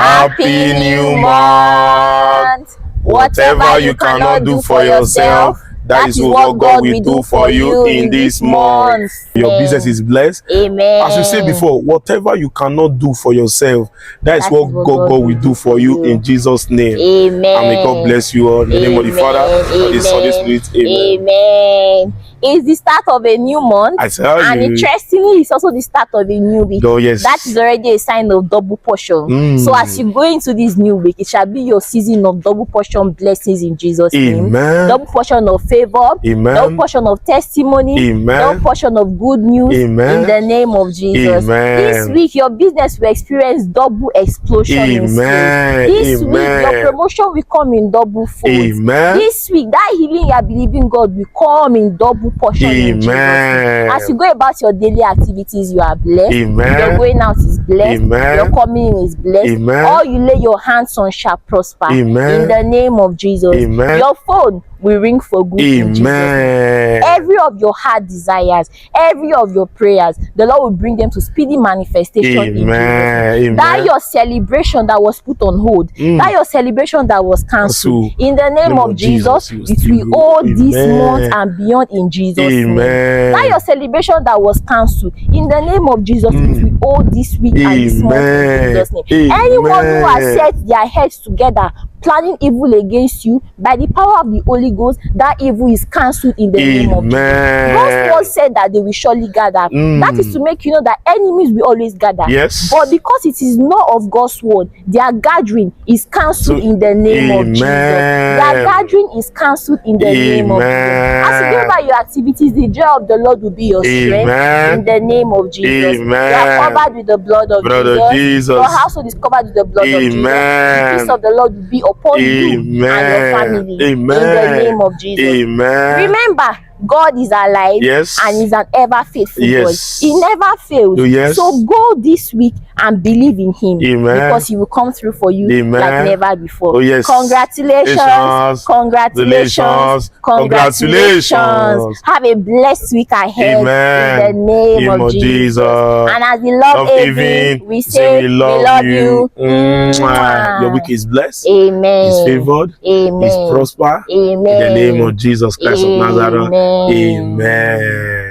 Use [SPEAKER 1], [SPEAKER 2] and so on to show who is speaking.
[SPEAKER 1] Happy new month. Whatever you cannot do for yourself, that is what God will do for you in this month. Your business is blessed.
[SPEAKER 2] Amen.
[SPEAKER 1] As we said before, whatever you cannot do for yourself, that is what God will do for you in Jesus' name.
[SPEAKER 2] Amen.
[SPEAKER 1] And may God bless you all. In the name of the Father, of the Son, of the Spirit. Amen.
[SPEAKER 2] Amen. It's the start of a new month.
[SPEAKER 1] I tell
[SPEAKER 2] and
[SPEAKER 1] you.
[SPEAKER 2] Interestingly, it's also the start of a new week.
[SPEAKER 1] Oh, yes.
[SPEAKER 2] That is already a sign of double portion. So as you go into this new week, it shall be your season of double portion blessings in Jesus' name. Double portion of favor. Double portion of testimony. Double portion of good news. In the name of Jesus. This week, your business will experience double explosion in sales. This week, your promotion will come in double folds. This week, that healing you are believing God will come in double portion in Jesus' name. As you go about your daily activities, you are blessed. Your going out is blessed. Your coming in is blessed. All you lay your hands on shall prosper. In the name of Jesus. Your phone will ring for good in Jesus' name. Every of your heart desires, every of your prayers, the Lord will bring them to speedy manifestation in Jesus' name. That your celebration that was put on hold, that your celebration that was cancelled, in the name of Jesus, it will all this month and beyond in Jesus' name. That your celebration that was cancelled, in the name of Jesus, it will all this week and this month in Jesus' name. Anyone who has set their heads together planning evil against you, by the power of the Holy Ghost, that evil is cancelled in the name of Jesus. God's word said that they will surely gather. That is to make you know that enemies will always gather. But because it is not of God's word, their gathering is cancelled in the name of Jesus. Their gathering is cancelled in the name of Jesus. As you go about your activities, the joy of the Lord will be your strength in the name of Jesus. You are covered with the blood of Jesus. Your household is covered with the blood of Jesus. The peace of the Lord will be upon you and your family in the name of Jesus. Remember, God is alive and is an ever faithful God. He never fails. So go this week and believe in him because he will come through for you like never before. Congratulations. Congratulations. Congratulations. Have a blessed week ahead in the name of Jesus. And as we love Avin, we say we love you.
[SPEAKER 1] Your week is blessed.
[SPEAKER 2] Amen.
[SPEAKER 1] Is favored.
[SPEAKER 2] Amen.
[SPEAKER 1] Is prosper.
[SPEAKER 2] Amen.
[SPEAKER 1] In the name of Jesus Christ of Nazareth. Amen.